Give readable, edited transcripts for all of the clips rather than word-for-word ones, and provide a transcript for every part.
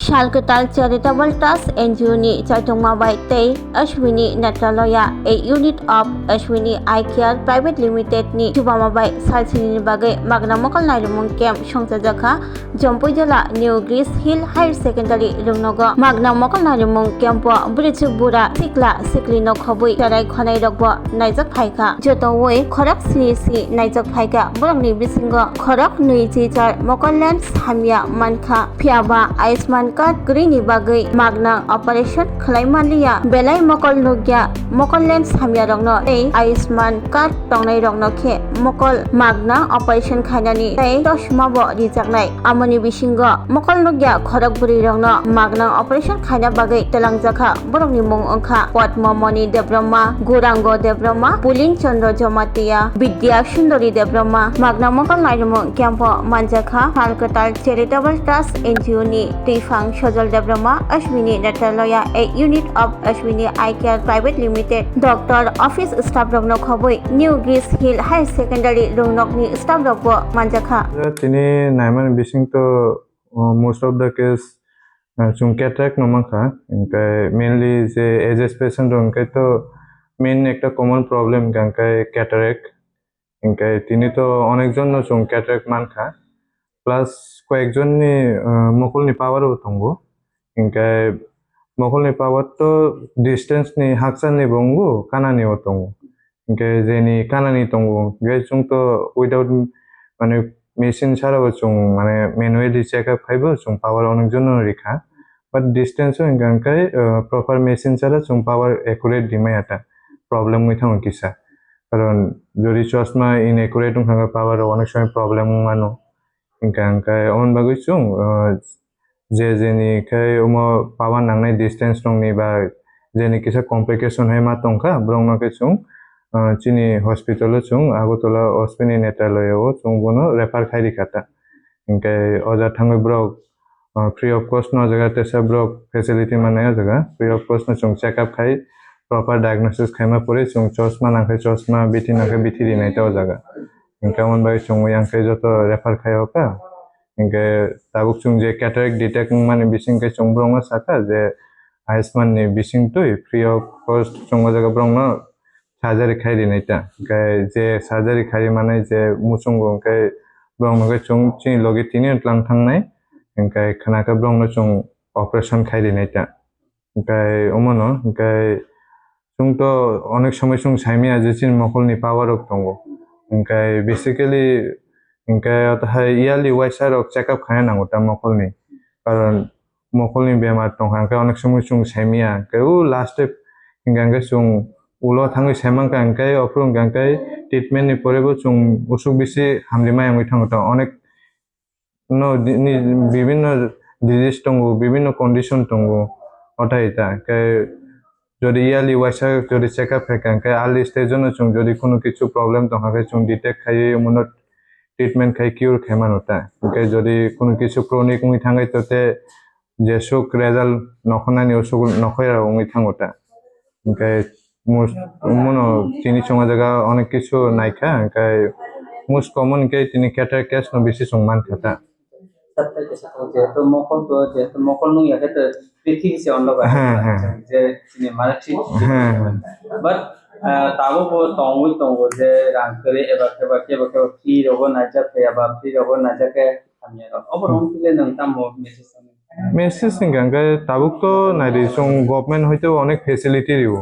Shalkatal Charitable Trust NGO ni Chaitongma by Tei Ashwini Netraloya, a unit of Ashwini Eye Care Private Limited ni Chubama by Salsini Bagai Magna Mokal Nairumung Camp Shongzajaka, Jompujala New Greece Hill Higher Secondary Lungnogo, Magna Mokal Nairumung Campo, Bridgebura, Sikla, Siklino Kobui, Tarai Konai Rogbo, Naizak Paika, Jotoway, Korak Sinisi, Naizak Paika, Burangni Bisingo, Korak Nui Chichar, Mokoland Hamia Manka, Piaba, Iceman Card Greeny Bagai, Magna Operation Klaimalia, Belai Mokol Nugia, Mokol Lens Hamia Rogno, A, Iceman Card Tongai Rogno Ke, Mokol Magna Operation Kanani, A, Toshmabo Rizagnai, Amoni Bishingo, Mokol Nugia, Korak Buri Rogno, Magna Operation Kana Bagai, Telangjaka, Buroni Mung Onka, Wat Momoni de Brahma, Gurango de Brahma, Pulin Chandra Jomatia, Vidya Shundori de Brahma, Magna Mokol Nairumung Campo Manjaka, Halkatal Charitable Trust NGO ni Tifang Shojal de Brahma, Ashwini Netraloya, a unit of Ashwini Eye Care Private Limited, Doctor Office Staff Rogno Khoboi, New Greece Hill Higher Secondary Rungnok ni Staff Rogbo Manjaka. Tini Naiman Bishing to most of the case chung cataract nomaka, mainly the ages patient ronkai to main ekta common problem gankai cataract. Tini to onekjon no chung cataract manka. Plus কয়েকজন নি মকল নি পাওয়ার হতঙ্গো Inkai মকল নি পাওয়ার তো distance নি হাকসান নি বঙ্গো Kanaani হতঙ্গো Inkai jenny Kanaani তঙ্গো গে চুং তো without মানে machine ছাড়াও চুং মানে ম্যানুয়ালি চেকআপ খাইবো চুং পাওয়ার অনেকজন রেখা বাট ডিসটেন্সও ইনকাই প্রপার মেশিন ছাড়া চুং পাওয়ার একুরেট দিমাই এটা প্রবলেম হইথাম কিসা কারণ যদি চশমা ইনএকুরেট থাকা পাওয়ার অনেক সময় প্রবলেম মানো Ingkangkai on bagus chung jeni kai umo pawan nangnai distance tong ni ba jeni kisa complication hai ma tongka brongno ke chung chini hospital chung agotola Ashwini Netraloya o chung bono refer khairi kata ingkai oja thangoi brok free of cost no jaga tesa brok facility manaya jaga free of cost no chung check up khai proper diagnosis khaima pore chung chosma nangkai chosma biti nangkai biti dinai ta jaga Ingkaman bagai chung yang kai joto refer khayo ka ingkai tabuk chung je cataract detect mane bising kai chung bronga saka je Iceman ni bising tui free of cost chung jaga brongno surgery khai dinai ta ingkai je surgery khai mane je muchung ingkai brongno kai chung chini logi tini tlang thangnai ingkai khana ka brongno chung operation khai dinai ta ingkai omono ingkai chung to onek সময় chung saimi aje chin mokol ni power ok tongo Ingkai basically ingkai otai yearly wise rok check up khaya nango ta mokol ni karon mokol ni bemar tong hangkai onek সময় chung saimia kai u last step ingkai chung ulo thangai saimang ka ingkai oprung ingkai treatment ni porebo chung usuk bisi hamlimai amoi thango ta onek no bibhinno disease tongo bibhinno condition tongo otai ta kai যদি yearly ওয়াইসা যদি checkup থাকে কাই early stage ন চুং যদি কোনো কিছু problem তো হাকে চুং detect খাই মনো ট্রিটমেন্ট খাই কিউর খাইমানোটা কাই যদি কোনো কিছু ক্রনিক উই থাঙ্গাই তোতে যে সুক রেজাল্ট নখনানি ওসুক নখয়া উই থাঙ্গোটা কাই মনো চিনি চঙ্গা জায়গা অনেক কিছু নাইখা কাই মোস্ট কমন কাই তিনি ক্যাটার ক্যাশ ন বেশি চংমান খাতা যেহেতু মকল নুই আগে তো পৃথিবী সে অন্য যে চিনি মারাঠি বাট তাবো তংই তংগো যে রাং করে এবার কেবা ফ্রি রব নাজা ফেয়াবা ফ্রি রব নাজাকে আমি অবরং দিলে নং তামো মেসেজ ইনকাই তাবুক তো নাইদি চং গভর্নমেন্ট হইতে অনেক ফ্যাসিলিটি দিও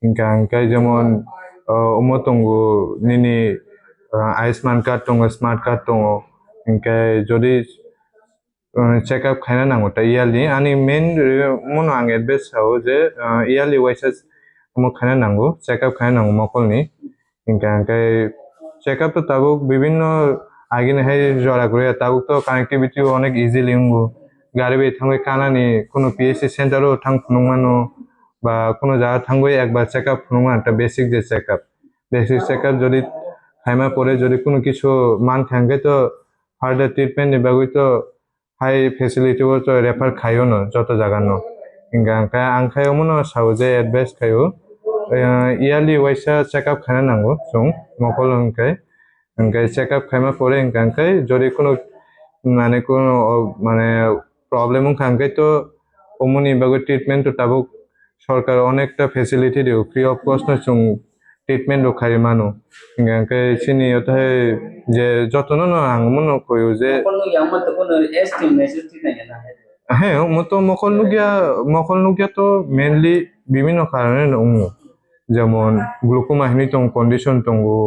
ইনকাই যেমন উমতঙ্গো নিনি আয়ুষ্মান কার্ড তঙ্গো স্মার্ট কার্ড তঙ্গো ইনকাই যদি check up খাইনা নাঙ্গো তা ইয়ারলি আনি মেন মনো আং এডভাইস হাও যে ইয়ারলি ওয়াইসাস মো খাইনা নাঙ্গো চেক আপ খাইনা নাঙ্গো মকলনি ইনকাই চেক আপ তো তাবুক বিভিন্ন আগিনে হাই জরা করে তাবুক তো কানেক্টিভিটি অনেক ইজি লিঙ্গো গাড়ি বে থাঙ্গই কানানি কোনো পিএসসি সেন্টারও থাং ফুনুমানো বা কোনো জায়গা থাঙ্গই একবার চেক আপ ফুনুমা একটা বেসিক যে চেক আপ যদি খাইমা পরে যদি কোনো কিছু মান থাঙ্গে তো ফার্দার ট্রিটমেন্ট নিবাগই তো হাই ফেসিলিটি তো রেফার খাইও ন যত জায়গা ন ইনকাই আং খাইও মনো সাও যে এডভাইস খাইও ইয়ারলি ওয়াইসা চেক আপ খাইনা নাঙ্গো চুং মকল ইনকাই চেক আপ খাইমা পরে ইনকাই যদি কোনো মানে প্রবলেম খাঙ্কাই তো অমনি বাগে ট্রিটমেন্ট তো তাবুক সরকার অনেকটা ফেসিলিটি দিও ফ্রি অফ কস্ট না চুং ট্রিটমেন্ট রখাই মানু খাঙ্কাই চিনি ওটাই যে যত্ন না আং মনে কইও যে মকল নুগিয়া মতো কোনো এস্টিমেশন ঠিক নাই না হ্যাঁ মতো মকল নুগিয়া তো মেনলি বিভিন্ন কারণে নঙ্গু যেমন গ্লুকোমাহিনী টং কন্ডিশন টঙ্গু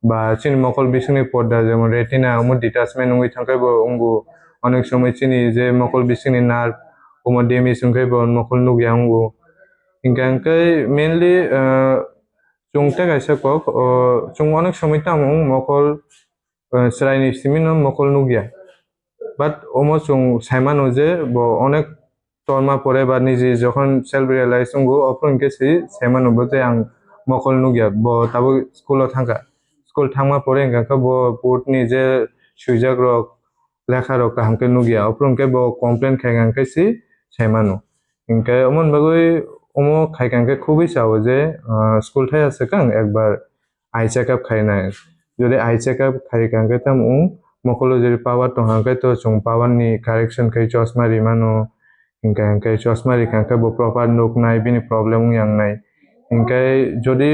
বা চিনি মকল বিসিংনি পর্দা যেমন রেটিনা উমর ডিটাচমেন্ট উঙ্গি থাকাইবো উঙ্গু অনেক সময় চিনি যে মকল বিসিংনি নার্ভ উমর ডেমেজ উঙ্গাইবো মকল নুগিয়া উঙ্গু ইনকাঙ্কাই মেনলি চুংটা গাইসা কক চুং অনেক সময় তামুং মকল সেরাইনি সিমিনো মকল নুগিয়া বাট ওমো চুং সাইমানো যে অনেক তরমা পরে বা নিজে যখন সেলফ রিয়েলাইজ উঙ্গু অপরন গেছি সাইমানো যে আং মকল নুগিয়া তাবো স্কুলাव থাকা স্কুল থাংमा পরে ইনকাঙ্কা বোর্ডনি যে সুইজাক রক লেখা রক হামকে নুগিয়া অপরনকে কমপ্লেন খাইগাঙ্কাইছি সাইমানো ইনকাই অমন বাগৈ ওমো খাইকাঙ্কে খুবই চাও যে স্কুল ঠাই আছে কাং একবার আই চেকআপ খাইনাই যদি আই চেকআপ খাইকাঙ্কে তাম মকলো যদি পাওয়ার তো হাঙ্কাই তো চুং পাওয়ার নি কারেকশন খাই চশমা রিমানো ইনকাই চশমা রিকাঙ্কা প্রপার নোক নাই বিনি প্রবলেম ইয়াং নাই ইনকাই যদি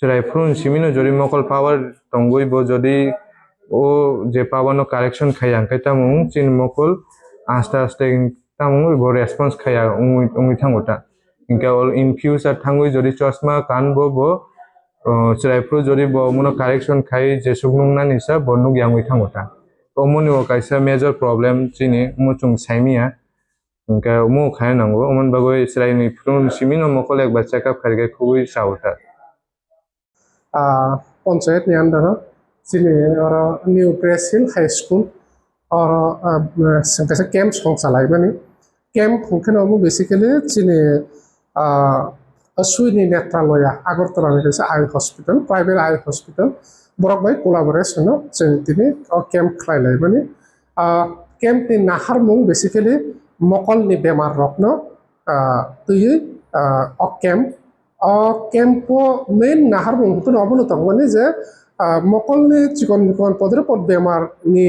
সেরাইফ্রুন সিমিনো যদি মকল পাওয়ার টঙ্গইব যদি ও যে পাওয়ানো কারেকশন খাই আঙ্কাই তামু চিন মকল আস্তে আস্তে তামু রেসপন্স খাইয়া উঙ্গি থাঙ্গোটা ইনকা ইন ফিউচার থাঙ্গুই যদি চশমা কানবো সেরাইফ্রু যদি মনো কারেকশন খাই যে সুগনুংনা নিসা বনুক ইয়াঙ্গি থাঙ্গোটা অমনি ও কাইসা মেজর প্রবলেম চিনি মুচুং সাইমিয়া ইনকা মু খাই নাঙ্গো অমন বাগৈ সেরাইনি ফ্রুন সিমিনো মকল একবার চেকআপ খাইগে খুবই চাওটা पंचायत नि अंदर चिनी और न्यू प्रेस हिल हाई स्कूल और कैसे कैंप सॉन्ग चलाई बनी कैंप खुंखे नमु बेसिकली चिनी अश्विनी नेत्रालया आगरतला में कैसे eye hospital private eye hospital बरक भाई कोलाबोरेशन जों दिनै कैंप खालायलाय बनी कैंप नि नाहार मुं बेसिकली मकल नि बेमार रखनो तुयै कैंप कैंपो मेन नाहार मुंखौ अबनो तंग माने जे मकलनि चिकन पदर पद बेमार नि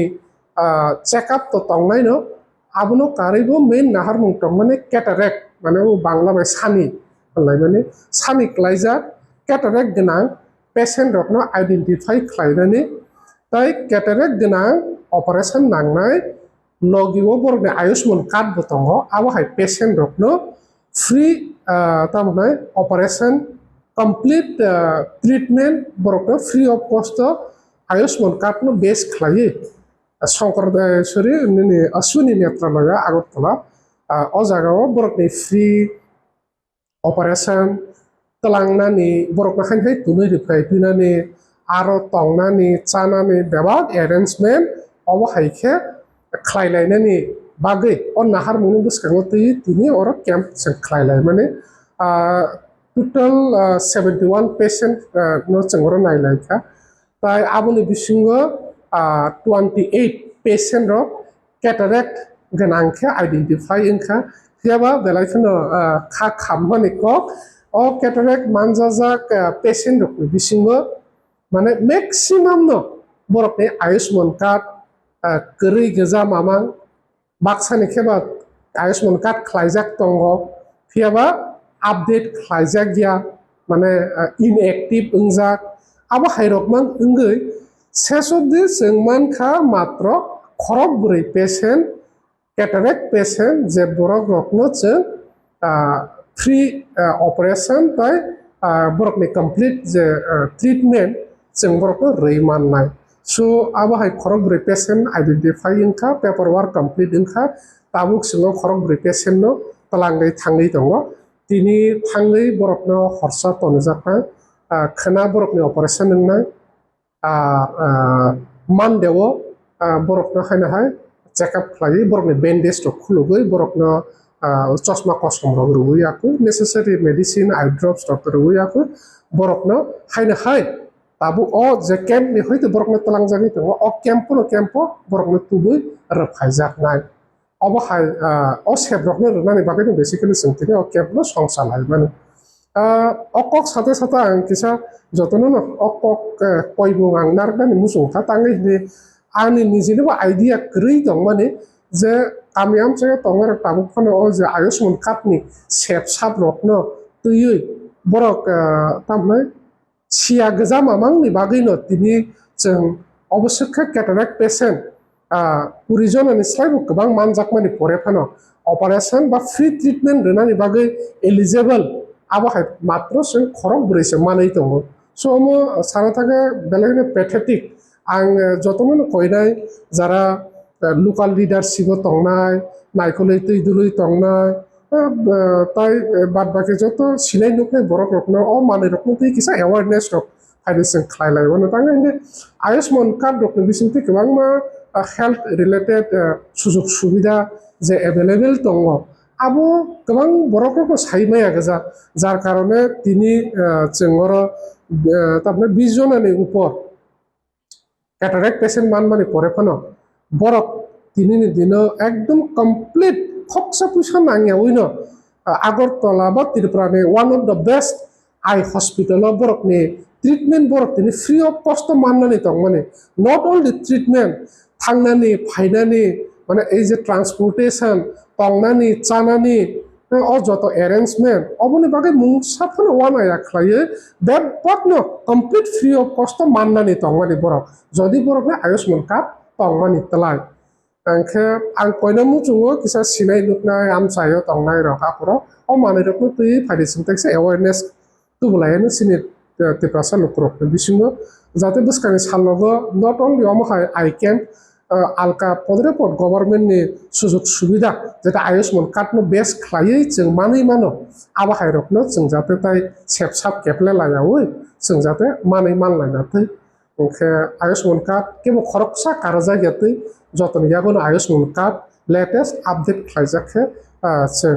चेकअप तो तंगनाय नो आबनो कारिबो मेन नाहार मुं तंग माने कैटरेक्ट माने वो बांग्ला में सानी होनलाय माने सानी क्लाइजा कैटरेक्ट गोनां पेशेंट रखनो आइडेंटिफाई खालायनानै ताय कैटरेक्ट गोनां ऑपरेशन नांनाय लगिवो बरने आयुष्मान कार्ड बो दङ आबहाय पेशेंट रखनो फ्री तारमाने ऑपरेशन कंप्लीट ट्रीटमेंट बरकनो free of cost Ayushman card नो बेस खालायो शंकरदेश्वरी अश्विनी नेत्रालया आगरतला अ जागाव बरकनि फ्री ऑपरेशन तलांनानै बरकनो हाय तुनै रिफ्राय पिनानै आरो तंनानै चानानै बेबाग अरेंजमेंट अबहायखे खालायलायनानै बागै और नाहार मुनु बुसखाङो तिनि और कैंप जों खालायलाय माने टोटल 71 पेशेंट नो जों नायलायखा ताय आबुनि बिसिङो 28 पेशेंट रो कैटरेक्ट गोनांखे आइडेंटिफाई इनखा हियाबा बेलायखनो खा खामहानि क अ कैटरेक्ट मानजाजाक पेशेंट रो बिसिङो माने मैक्सिमाम नो बरकनि आयुष्मान कार्ड गरै गोजा मामा बाक्सानि खेबा आयुष्मान कार्ड खालायजाक दङ फियाबा आपडेट खालायजाक गैया माने इनएक्टिव ओंजाक आबो हायरकमान ओंगै सेसबदि जोंमानखा मात्र खरब बुरै पेशेंट कैटरेक्ट पेशेंट जे बरक रखनो जों फ्री ऑपरेशन ताय बरकनि कंप्लीट जे ट्रीटमेंट जों बरकनो रैमाननाय सो आबहाय खरब बुरै पेशेंट आइडेंटिफाई इनखा पेपर वर्क कंप्लीट इनखा ताबुक सिङाव खरब बुरै पेशेंट नो तलांगै थाङै दङ तिनि थाङै बरकनो हरसा तनजाखा खोना बरकनि ऑपरेशन नंनाय मानदेव बरकनो हायनाहाय चेकअप खालायो बरकनि बेन्डेज तो खुलुगै बरकनो चश्मा कसम रुगैयाखै नेसेसारि मेडिसिन आई ड्रप्स डॉक्टर रुगैयाखै बरकनो हायनाहाय ताबु अ जे कैंप नि होयतो बरकनो तलांजागै दङ अ कैंप बरकनो तुबै रफायजाकनाय अबहाय अ सेब्रकनो रनानै बागै बेसिकली सोंथिनि अ कैंप नो संसालाय माने अकक साथे साथे आं किसा जतनो न अकक कयबो आं नारदानि मुसुंखा तांगै नि आंनि निजेनोबो आइडिया गरै दं माने যে আমি আমচাকে তঙের তাবুক ফানো ও যে আয়ুষ্মান কার্ডনি সেব সাব রত্ন তুই বরক তামনে সিয়া গোজা মামাंनि बागैनो दिनै जों अबसक्ष केटारेक्ट पेसेन्ट 20 जननिफ्रायबो गोबां मानजाकमानि फरायफानो अपारेशन बा फ्रि ट्रिटमेन्ट होनायनि बागै एलिजिबल आबहाय मात्र जों खरं ब्रैसो मानै दङ स' आङो सानो थाखाय बेलेगनो पेथेटिक आं जतनो कयनाय যারা লোকাল লিডারশিপও তংনাय नायखलै दैदुलै तंनाय তাই বাদ বাকি যত সিলাই নুকলাই বরক রকম ও মানে রকম তুই কিসা অ্যাওয়ারনেস রক ফাইনেন্সিং খাইলাই মানে তাঙ্গে ইনে আয়ুষ্মান কার্ড রকম বিসিংতে गोबां मा हेल्थ रिलेटेड सुजुग सुबिदा जे एभेलेबल दङ आबो गोबां बरक रकम साइमाया गोजा যার কারণে তিনি जोंगर তারপরে 20 জনের উপর ক্যাটারেক্ট পেশেন্ট মানে পরে ফানো বরক তিনি দিন একদম কমপ্লিট খকসা পয়সা নাঙিয়া ওইন আগরতলা বা ত্রিপুরানি one of the best eye hospital বরকনি ট্রিটমেন্ট বরক তিনি ফ্রি অফ কষ্ট মানनानै दं মানে নট অনলি ট্রিটমেন্ট थांनानै फायनानै মানে এই যে ট্রান্সপোর্টেশন तंनानै चानानै अ যত অ্যারেঞ্জমেন্ট অবনি বাগে মুংসাফানো ওয়ান আয়া খাইয়ে দ্যাট বটনো কমপ্লিট ফ্রি অফ কষ্ট মানनानै दं মানে বরক যদি বরকনে আয়ুষ্মান কার্ড तंमानि तलाय आंखे आं कयना मुजुङो किसा सिनाय नुकनाय आमसायो तंनाय रकाफोराव अ माने रकम तुइ फाइनेंसिं टैक्स अवेयरनेस तुबलायनो सिनि तिप्रासा लुक्रक बिसिङो जाते बसकानि सालनोबो नट अनलि अमहाय आइ कैम्प आलका पदरेपद गभर्नमेन्टनि सुजुग सुबिदा जेटा आयुष्मान कार्डनो बेस खायै जों मानै मानो आबाहाय रकनो जों जाते ताय सेबसाब केपले लायावै जों जाते मानै मानलायनाथै ओंखे आयुष्मान कार्ड केबो खरकसा कारजागियातै जतन यागोन आयुष्मान कार्ड लेटेस्ट आपडेट खायजाखे जों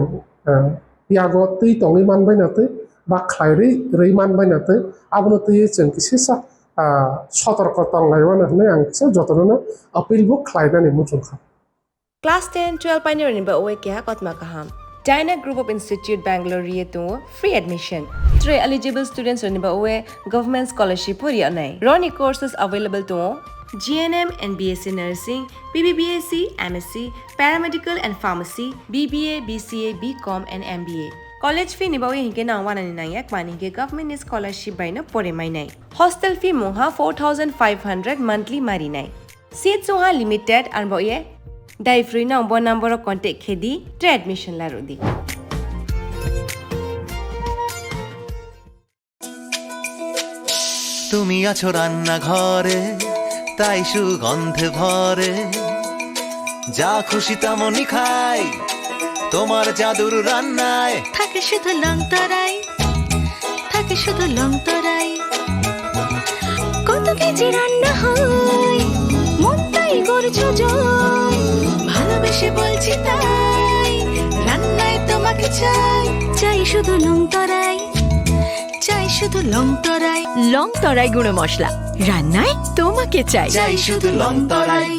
यागो तै तङै मानबायनाथै बा खायरै रै मानबायनाथै आबनो तै जों किसेसा सतर्क तंलायवानो होननाय आं किसे जतननो अपिलबो खायनानै मुजुंखा Class 10 12 pioneer ni ba owe kya kotma kaham Dyna Group of Institute Bangalore riye to free admission 3 eligible students ni ba owe government scholarship puri anai Roni courses available to GNM and BSc Nursing, BBBSc, MSc, Paramedical and Pharmacy, BBA, BCA, BCom and MBA. College fee ni bawi hinke na wana ni nang yak mani ke government scholarship by na pore mai nai. Hostel fee moha 4500 monthly mari nai. Seats moha limited and boye dai free na umbo number of contact khedi tre admission la rodi. তুমি আছো রান্না ঘরে তাই সুগন্ধে ভরে যা খুশি তেমনই খাই তোমার জাদুর রান্নায় থাকে শুধু লংতরাই থাকে শুধু লংতরাই কত কেজি রান্না হয় মনটাই করছো জয় ভালোবেসে বলছি তাই রান্নায় তোমাকে চাই চাই শুধু লংতরাই চাই শুধু লংতরাই লংতরাই গুঁড়ো মশলা রান্নায় তোমাকে চাই চাই শুধু লংতরাই